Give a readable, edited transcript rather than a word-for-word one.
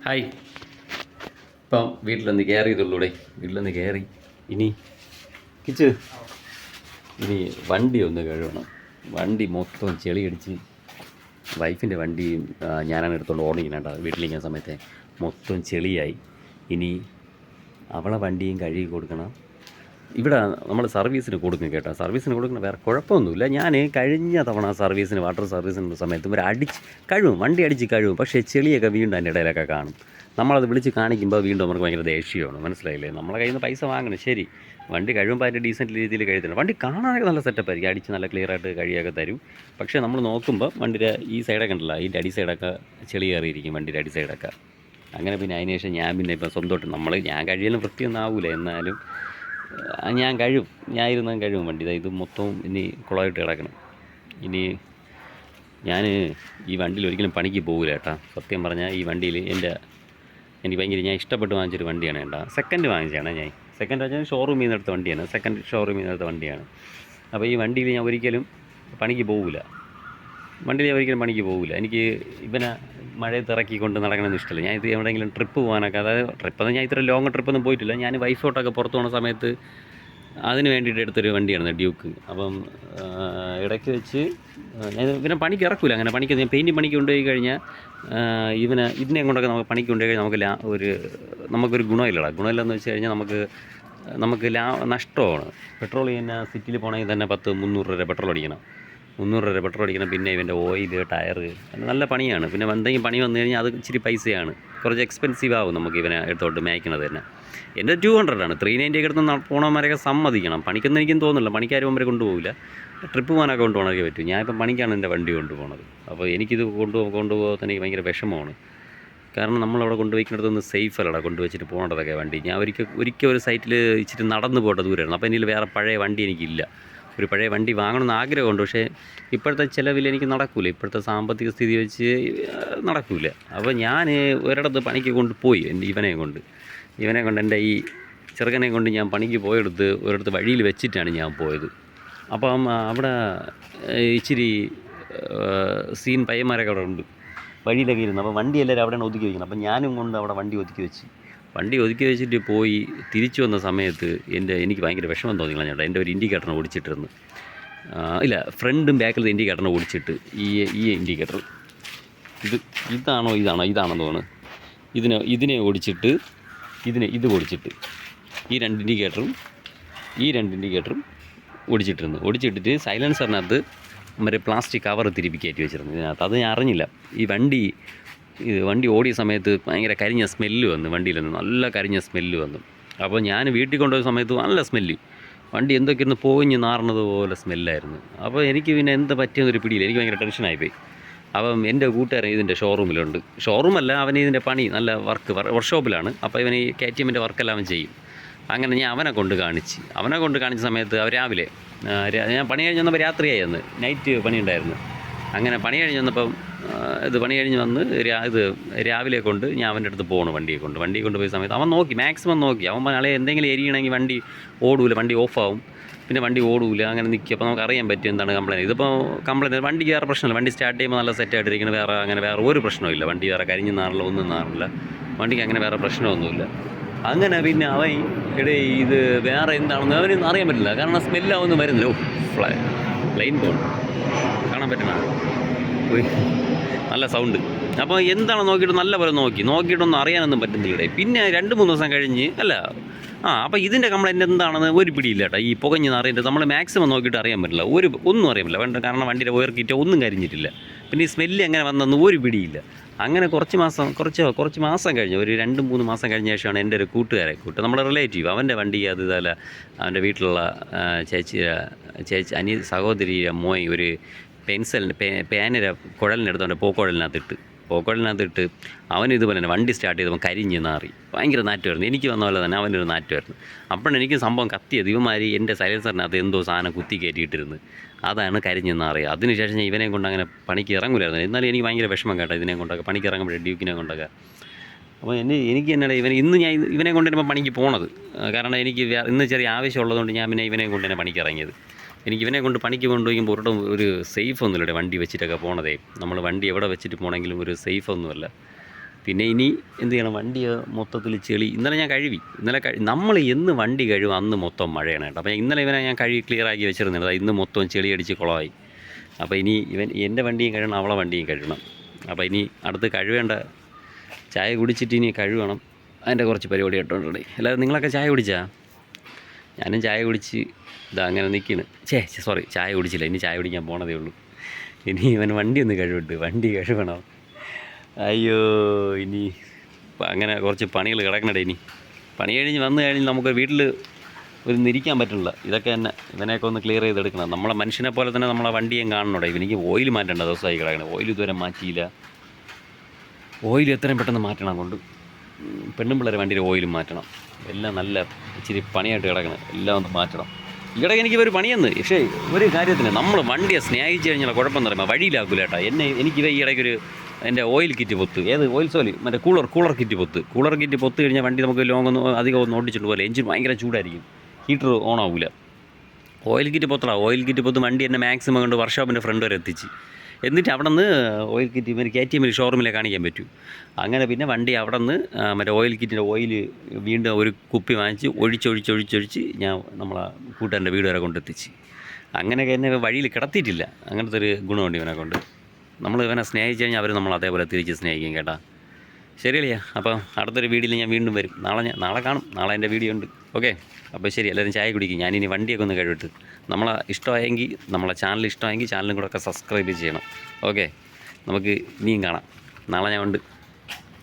Hi. ഇപ്പം വീട്ടിലൊന്ന് കയറിയതുള്ളൂടെ. വീട്ടിലൊന്ന് കയറി. ഇനി കിച്ച് ഇനി വണ്ടി ഒന്ന് കഴുകണം. വണ്ടി മൊത്തം ചെളിയടിച്ച് വൈഫിൻ്റെ വണ്ടി ഞാനാണ് എടുത്തുകൊണ്ട് ഓടിക്കുന്നുണ്ട്. വീട്ടിലിരിക്കുന്ന സമയത്ത് മൊത്തം ചെളിയായി. ഇനി അവളെ വണ്ടിയും കഴുകി കൊടുക്കണം. ഇവിടെ നമ്മൾ സർവീസിന് കൊടുക്കും കേട്ടോ. സർവീസിന് കൊടുക്കുന്ന വേറെ കുഴപ്പമൊന്നുമില്ല. ഞാൻ കഴിഞ്ഞ തവണ സർവീസിന് വാട്ടർ സർവീസിൻ്റെ സമയത്ത് ഇവർ കഴുകും, വണ്ടി അടിച്ച് കഴുകും. പക്ഷേ ചെളിയൊക്കെ വീണ്ടും അതിൻ്റെ ഇടയിലൊക്കെ കാണും. നമ്മളത് വിളിച്ച് കാണിക്കുമ്പോൾ വീണ്ടും നമുക്ക് ഭയങ്കര ദേഷ്യമാണ്. മനസ്സിലായില്ലേ? നമ്മളെ കയ്യിൽ നിന്ന് പൈസ വാങ്ങണം, ശരി. വണ്ടി കഴിയുമ്പോൾ അതിൻ്റെ ഡീസൻറ്റ് രീതിയിൽ കഴുതണം. വണ്ടി കാണാനൊക്കെ നല്ല സെറ്റപ്പായിരിക്കും, അടിച്ച് നല്ല ക്ലിയറായിട്ട് കഴിയൊക്കെ തരും. പക്ഷേ നമ്മൾ നോക്കുമ്പോൾ വണ്ടിയുടെ ഈ സൈഡൊക്കെ ഉണ്ടല്ലോ, ഇതിൻ്റെ അടി സൈഡൊക്കെ ചെളി കയറിയിരിക്കും, വണ്ടിയുടെ അടി സൈഡൊക്കെ. അങ്ങനെ പിന്നെ അതിന് ശേഷം ഞാൻ പിന്നെ ഇപ്പം സ്വന്തമായിട്ട് ഞാൻ കഴിയലും വൃത്തിയൊന്നും ആവില്ല, എന്നാലും ഞാൻ ഇരുന്നാൽ കഴിവും വണ്ടി. ഇത് മൊത്തം ഇനി കുളമായിട്ട് കിടക്കണം. ഇനി ഞാൻ ഈ വണ്ടിയിൽ ഒരിക്കലും പണിക്ക് പോകില്ല കേട്ടോ. സത്യം പറഞ്ഞാൽ ഈ വണ്ടിയിൽ എനിക്ക് ഭയങ്കര ഞാൻ ഇഷ്ടപ്പെട്ട് വാങ്ങിച്ചൊരു വണ്ടിയാണ് കേട്ടോ. സെക്കൻഡ് വാങ്ങിച്ചതാണ് ഞാൻ. സെക്കൻഡ് വെച്ചാൽ ഷോറൂമിൽ നിന്ന് എടുത്ത വണ്ടിയാണ്. ഷോറൂമിൽ നിന്ന് എടുത്ത വണ്ടിയാണ്. അപ്പോൾ ഈ വണ്ടിയിൽ ഞാൻ ഒരിക്കലും പണിക്ക് പോകില്ല. എനിക്ക് ഇവനെ മഴയത്ത് ഇറക്കിക്കൊണ്ട് നടക്കണമെന്ന് ഇഷ്ടമില്ല. ഞാൻ ഇത് എവിടെയെങ്കിലും ട്രിപ്പ് പോകാനൊക്കെ, അതായത് ട്രിപ്പൊന്നും ഞാൻ ഇത്ര ലോങ് ട്രിപ്പൊന്നും പോയിട്ടില്ല. ഞാൻ വൈഫോട്ടൊക്കെ പുറത്ത് പോകുന്ന സമയത്ത് അതിന് വേണ്ടിയിട്ട് എടുത്തൊരു വണ്ടിയാണ് ഡ്യൂക്ക്. അപ്പം ഇടയ്ക്ക് വെച്ച് ഞാൻ ഇവനെ പണിക്ക് ഇറക്കില്ല. അങ്ങനെ പണിക്ക് ഞാൻ പെയിൻറ്റിങ് പണിക്ക് കൊണ്ടുപോയി കഴിഞ്ഞാൽ ഇതിനെ കൊണ്ടൊക്കെ നമുക്ക് പണിക്ക് കൊണ്ടുപോയി കഴിഞ്ഞാൽ നമുക്കൊരു ഗുണമില്ലെന്ന് വെച്ച് കഴിഞ്ഞാൽ നമുക്ക് നഷ്ടമാണ്. പെട്രോൾ ചെയ്യുന്ന സിറ്റിയിൽ പോകണമെങ്കിൽ തന്നെ 300 രൂപ പെട്രോൾ അടിക്കണം. പിന്നെ ഇവൻ്റെ ഓയിൽ, ടയറ്, നല്ല പണിയാണ്. പിന്നെ എന്തെങ്കിലും പണി വന്നു കഴിഞ്ഞാൽ അത് ഇച്ചിരി പൈസയാണ്, കുറച്ച് എക്സ്പെൻസീവ് ആവും നമുക്ക് ഇവനെ എടുത്തോട്ട് മേയ്ക്കണത് തന്നെ. എൻ്റെ 200 ആണ്. 390 ഒക്കെ എടുത്ത് പോകണവന്മാരൊക്കെ സമ്മതിക്കണം. പണിക്കൊന്നും എനിക്കും തോന്നുന്നില്ല, പണിക്കാരും അവരെ കൊണ്ടുപോകില്ല. ട്രിപ്പ് പോകാനൊക്കെ കൊണ്ടുപോകണമെങ്കിൽ പറ്റും. ഞാനിപ്പം പണിക്കാണ് എൻ്റെ വണ്ടി കൊണ്ടുപോകുന്നത്. അപ്പോൾ എനിക്കിത് കൊണ്ടുപോകാൻ തന്നെ ഭയങ്കര വിഷമമാണ്. കാരണം നമ്മളവിടെ കൊണ്ടുപോയിക്കുന്നിടത്തൊന്ന് സേഫ് അല്ലടാ കൊണ്ടുവച്ചിട്ട് പോകേണ്ടതൊക്കെ വണ്ടി. ഞാൻ ഒരിക്കൽ ഒരു സൈറ്റിൽ ഇച്ചിരി നടന്നു പോകേണ്ട ദൂരമായിരുന്നു. അപ്പോൾ എനിക്ക് വേറെ പഴയ വണ്ടി എനിക്കില്ല. ഒരു പഴയ വണ്ടി വാങ്ങണമെന്ന് ആഗ്രഹമുണ്ട്. പക്ഷേ ഇപ്പോഴത്തെ ചിലവിൽ എനിക്ക് നടക്കില്ല. ഇപ്പോഴത്തെ സാമ്പത്തിക സ്ഥിതി വെച്ച് നടക്കില്ല. അപ്പോൾ ഞാൻ ഒരിടത്ത് പണിക്ക് കൊണ്ടുപോയി ഇവനെ കൊണ്ട് എൻ്റെ ഈ ചെറുക്കനെ കൊണ്ട് ഞാൻ പണിക്ക് പോയെടുത്ത് ഒരിടത്ത് വഴിയിൽ വെച്ചിട്ടാണ് ഞാൻ പോയത്. അപ്പം അവിടെ ഇച്ചിരി പയ്യന്മാരൊക്കെ അവിടെ ഉണ്ട്, വഴിയിലൊക്കെ ഇരുന്ന്. അപ്പോൾ വണ്ടി എല്ലാവരും അവിടെയാണ് ഒതുക്കി വയ്ക്കുന്നത്. അപ്പം ഞാനും കൊണ്ട് അവിടെ വണ്ടി ഒതുക്കി വെച്ചിട്ട് പോയി തിരിച്ചു വന്ന സമയത്ത് എനിക്ക് ഭയങ്കര വിഷമം തോന്നില്ല. ചേട്ടാ, എൻ്റെ ഒരു ഇൻഡിക്കേറ്ററിനെ ഓടിച്ചിട്ടിരുന്നു. ഫ്രണ്ടും ബാക്കിൽ ഇൻഡിക്കേറ്ററിനെ ഓടിച്ചിട്ട് ഈ ഇൻഡിക്കേറ്റർ ഇതാണെന്ന് തോന്നുന്നു. ഇതിനെ ഓടിച്ചിട്ട് ഇത് ഓടിച്ചിട്ട് ഈ രണ്ട് ഇൻഡിക്കേറ്ററും ഓടിച്ചിട്ടിട്ട് സൈലൻസറിനകത്ത് മറ്റേ പ്ലാസ്റ്റിക് കവർ തിരുപ്പി കയറ്റി വെച്ചിരുന്നു ഇതിനകത്ത്. അത് ഞാൻ അറിഞ്ഞില്ല. ഈ വണ്ടി ഓടിയ സമയത്ത് ഭയങ്കര കരിഞ്ഞ സ്മെല്ല് വന്നു, വണ്ടിയിൽ നിന്ന് നല്ല കരിഞ്ഞ സ്മെല്ല് വന്നു. അപ്പോൾ ഞാൻ വീട്ടിൽ കൊണ്ടുപോയ സമയത്ത് നല്ല സ്മെല്ല്, വണ്ടി എന്തൊക്കെയൊന്ന് പോയിഞ്ഞ് നാറുന്നത് പോലെ സ്മെല്ലായിരുന്നു. അപ്പോൾ എനിക്ക് പിന്നെ എന്താ പറ്റിയെന്നൊരു പിടിയില്ല. എനിക്ക് ഭയങ്കര ടെൻഷനായിപ്പോയി. അപ്പം എൻ്റെ കൂട്ടുകാരൻ ഇതിൻ്റെ ഷോറൂമിലുണ്ട്. ഷോറൂമല്ല, അവൻ ഇതിൻ്റെ പണി നല്ല വർക്ക്ഷോപ്പിലാണ്. അപ്പോൾ ഇവൻ ഈ KTMൻ്റെ വർക്കെല്ലാം അവൻ ചെയ്യും. അങ്ങനെ ഞാൻ അവനെ കൊണ്ട് കാണിച്ച സമയത്ത് രാവിലെ ഞാൻ പണി കഴിഞ്ഞ് വന്നപ്പോൾ രാത്രിയായി, അന്ന് നൈറ്റ് പണി ഉണ്ടായിരുന്നു. അങ്ങനെ പണി കഴിഞ്ഞ് വന്നപ്പം പണി കഴിഞ്ഞ് വന്ന് രാവിലെ കൊണ്ട് ഞാൻ അവൻ്റെ അടുത്ത് പോകണം. വണ്ടി കൊണ്ടുപോയ സമയത്ത് അവൻ മാക്സിമം നോക്കി. അവൻ നാളെ എന്തെങ്കിലും എരിയണമെങ്കിൽ വണ്ടി ഓടൂല, വണ്ടി ഓഫാവും, പിന്നെ വണ്ടി ഓടൂല. അങ്ങനെ നിൽക്കും. അപ്പോൾ നമുക്ക് അറിയാൻ പറ്റും എന്താണ് കംപ്ലയിൻറ്റ്. ഇതിപ്പോൾ കംപ്ലയിൻറ്റ് വണ്ടിക്ക് വേറെ പ്രശ്നമില്ല. വണ്ടി സ്റ്റാർട്ട് ചെയ്യുമ്പോൾ നല്ല സെറ്റായിട്ടിരിക്കുന്നത്, വേറെ ഒരു പ്രശ്നമില്ല. വണ്ടി വേറെ കരിഞ്ഞ് നാറില്ല, ഒന്നും നാറില്ല. വണ്ടിക്ക് അങ്ങനെ വേറെ പ്രശ്നമൊന്നുമില്ല. അങ്ങനെ പിന്നെ അവൻ ഇത് വേറെ എന്താണെന്ന് അവനൊന്നും അറിയാൻ പറ്റില്ല. കാരണം സ്മെല്ലാവൊന്നും വരുന്നില്ല. ലൈൻ പോകണം, കാണാൻ പറ്റണ പോയി നല്ല സൗണ്ട്. അപ്പോൾ എന്താണ് നോക്കിയിട്ട് നല്ല പോലെ നോക്കിയിട്ടൊന്നും അറിയാനൊന്നും പറ്റുന്നില്ല. പിന്നെ 2-3 ദിവസം കഴിഞ്ഞ് അപ്പോൾ ഇതിൻ്റെ കംപ്ലയിൻറ്റ് എന്താണെന്ന് ഒരു പിടിയില്ല കേട്ടോ. ഈ പുകഞ്ഞ് നാറിയിട്ട് നമ്മൾ മാക്സിമം നോക്കിയിട്ട് അറിയാൻ പറ്റില്ല, ഒന്നും അറിയാൻ പറ്റില്ല. കാരണം വണ്ടിയുടെ വയർ കിറ്റോ ഒന്നും കരിഞ്ഞിട്ടില്ല. പിന്നെ ഈ സ്മെല്ല് എങ്ങനെ വന്നെന്ന് ഒരു പിടിയില്ല. അങ്ങനെ കുറച്ച് മാസം കഴിഞ്ഞ്, ഒരു 2-3 മാസം കഴിഞ്ഞ ശേഷമാണ് എൻ്റെ ഒരു നമ്മുടെ റിലേറ്റീവ്, അവൻ്റെ വണ്ടി ഇതല്ല, അവൻ്റെ വീട്ടിലുള്ള ചേച്ചി സഹോദരിയുടെ മോയ് ഒരു പേനര കുഴലിനെടുത്ത് അവൻ്റെ പോക്കുഴലിനകത്തിട്ട് അവൻ ഇതുപോലെ തന്നെ വണ്ടി സ്റ്റാർട്ട് ചെയ്തപ്പോൾ കരിഞ്ഞ് നാറി ഭയങ്കര നാറ്റുമായിരുന്നു. എനിക്ക് വന്ന പോലെ തന്നെ അവനൊരു നാറ്റുമായിരുന്നു. അപ്പോഴാണ് എനിക്ക് സംഭവം കത്തിയത്. ഇവന്മാർ എൻ്റെ സൈലൻസറിനകത്ത് എന്തോ സാധനം കുത്തി കയറ്റിയിട്ടിരുന്നു, അതാണ് കരിഞ്ഞ് നാറി. അതിനുശേഷം ഞാൻ ഇവനെ കൊണ്ട് അങ്ങനെ പണിക്ക് ഇറങ്ങില്ലായിരുന്നു. എന്നാലും എനിക്ക് ഭയങ്കര വിഷമം കേട്ടോ ഇതിനെ കൊണ്ടൊക്കെ പണിക്ക് ഇറങ്ങുമ്പോഴേ, ഡ്യൂക്കിനെ കൊണ്ടൊക്കെ. അപ്പോൾ എനിക്ക് എന്നല്ല ഇന്ന് ഞാൻ ഇവനെ കൊണ്ട് വരുമ്പോൾ പണിക്ക് പോണത്. കാരണം എനിക്ക് ഇന്ന് ചെറിയ ആവശ്യമുള്ളതുകൊണ്ട് ഞാൻ പിന്നെ ഇവനെ കൊണ്ട് തന്നെ പണിക്ക് ഇറങ്ങിയത്. എനിക്ക് ഇവനെ കൊണ്ട് പണിക്ക് കൊണ്ടുപോകുമ്പോൾ ഒരു സേഫ് ഒന്നുമില്ല വണ്ടി വെച്ചിട്ടൊക്കെ പോണതേ. നമ്മൾ വണ്ടി എവിടെ വെച്ചിട്ട് പോകണമെങ്കിലും ഒരു സേഫ് ഒന്നുമല്ല. പിന്നെ ഇനി എന്ത് ചെയ്യണം, വണ്ടി മൊത്തത്തിൽ ചെളി ഇന്നലെ ഞാൻ കഴുകി. ഇന്നലെ നമ്മൾ എന്ന് വണ്ടി കഴുകും അന്ന് മൊത്തം മഴയാണ് കേട്ടോ. അപ്പോൾ ഇന്നലെ ഇവനെ ഞാൻ കഴുകി ക്ലിയറാക്കി വെച്ചിരുന്നത്, ഇന്ന് മൊത്തം ചെളി അടിച്ച് കുളമായി. അപ്പോൾ ഇനി എൻ്റെ വണ്ടിയും കഴുകണം, അവളെ വണ്ടിയും കഴുകണം. അപ്പോൾ ഇനി അടുത്ത് കഴുകേണ്ട, ചായ കുടിച്ചിട്ട് ഇനി കഴുകണം. അതിൻ്റെ കുറച്ച് പരിപാടി കേട്ടോണ്ടേ. എല്ലാവരും നിങ്ങളൊക്കെ ചായ കുടിച്ചാ? ഞാനും ചായ കുടിച്ച് ഇതാ അങ്ങനെ നിൽക്കുന്നു. സോറി, ചായ കുടിച്ചില്ല, ഇനി ചായ കുടിക്കാൻ പോണതേ ഉള്ളൂ. ഇനി ഇവൻ വണ്ടി ഒന്ന് കഴുകിട്ട്, വണ്ടി കഴുകണം. അയ്യോ, ഇനി അങ്ങനെ കുറച്ച് പണികൾ കിടക്കണടേ. ഇനി പണി കഴിഞ്ഞ് വന്നു കഴിഞ്ഞ് നമുക്ക് വീട്ടിൽ ഒരു ഇരിക്കാൻ പറ്റില്ല. ഇതൊക്കെ തന്നെ ഇവനെയൊക്കെ ഒന്ന് ക്ലിയർ ചെയ്തെടുക്കണം. നമ്മളെ മനുഷ്യനെ പോലെ തന്നെ നമ്മളെ വണ്ടിയും കാണണോടെ. എനിക്ക് ഓയിൽ മാറ്റേണ്ട ദിവസമായി കിടക്കണം. ഓയിൽ ഇതുവരെ മാറ്റിയില്ല. ഓയിൽ എത്രയും പെട്ടെന്ന് മാറ്റണം. കൊണ്ട് പെണ്ണും പിള്ളേരെ വണ്ടിയുടെ ഓയിലും മാറ്റണം. എല്ലാം നല്ല ഇച്ചിരി പണിയായിട്ട് കിടക്കണം. എല്ലാം ഒന്ന് മാറ്റണം. ഇവിടെ എനിക്ക് ഒരു പണിയെന്ന്, പക്ഷേ ഒരു കാര്യത്തിന് നമ്മൾ വണ്ടിയെ സ്നേഹിച്ച് കഴിഞ്ഞാൽ കുഴപ്പമെന്ന് പറയുമ്പോൾ വഴിയിലാക്കൂല കേട്ടോ. എനിക്ക് ഈ ഇടയ്ക്കൊരു എൻ്റെ ഓയിൽ കിറ്റ് പൊത്ത്, ഏത് ഓയിൽ സോലി മറ്റേ കൂളർ കിറ്റ് പൊത്ത് കഴിഞ്ഞാൽ വണ്ടി നമുക്ക് അധികം ഒന്നും ഓടിച്ചിട്ട് പോലെ എഞ്ചിൻ ഭയങ്കര ചൂടായിരിക്കും, ഹീറ്റർ ഓൺ ആവില്ല. ഓയിൽ കിറ്റ് പൊത്ത് വണ്ടി എന്നെ മാക്സിമം കൊണ്ട് വർക്ക്ഷോപ്പിൻ്റെ ഫ്രണ്ട് വരെ എത്തിച്ച്. എന്നിട്ട് അവിടെ നിന്ന് ഓയിൽ കിറ്റ് ഇവർ KTM ഷോറൂമിലെ കാണിക്കാൻ പറ്റൂ. അങ്ങനെ പിന്നെ വണ്ടി അവിടെ നിന്ന് മറ്റേ ഓയിൽ കിറ്റിൻ്റെ ഓയിൽ വീണ്ടും ഒരു കുപ്പി വാങ്ങിച്ച് ഒഴിച്ചൊഴിച്ച് ഞാൻ നമ്മളെ കൂട്ടുകാരൻ്റെ വീട് വരെ കൊണ്ടെത്തിച്ച്. അങ്ങനെയൊക്കെ എന്നെ വഴിയിൽ കിടത്തിയിട്ടില്ല. അങ്ങനത്തെ ഒരു ഗുണമുണ്ട് ഇവനെ കൊണ്ട്. നമ്മൾ ഇവനെ സ്നേഹിച്ച് കഴിഞ്ഞാൽ അവർ നമ്മൾ അതേപോലെ തിരിച്ച് സ്നേഹിക്കും കേട്ടോ. ശരിയല്ലേ? അപ്പോൾ അടുത്തൊരു വീഡിയോയിൽ ഞാൻ വീണ്ടും വരും. നാളെ കാണും. നാളെ എൻ്റെ വീഡിയോ ഉണ്ട്. ഓക്കെ, അപ്പോൾ ശരി, എല്ലാവരും ചായ കുടിക്കും. ഞാനിനി വണ്ടിയൊക്കെ ഒന്ന് കഴിവിട്ട്, നമ്മളെ ഇഷ്ടമായെങ്കിൽ, നമ്മളെ ചാനൽ ഇഷ്ടമായെങ്കിൽ ചാനലും കൂടെ ഒക്കെ സബ്സ്ക്രൈബ് ചെയ്യണം. ഓക്കെ, നമുക്ക് ഇനിയും കാണാം. നാളെ ഞാൻ ഉണ്ട്.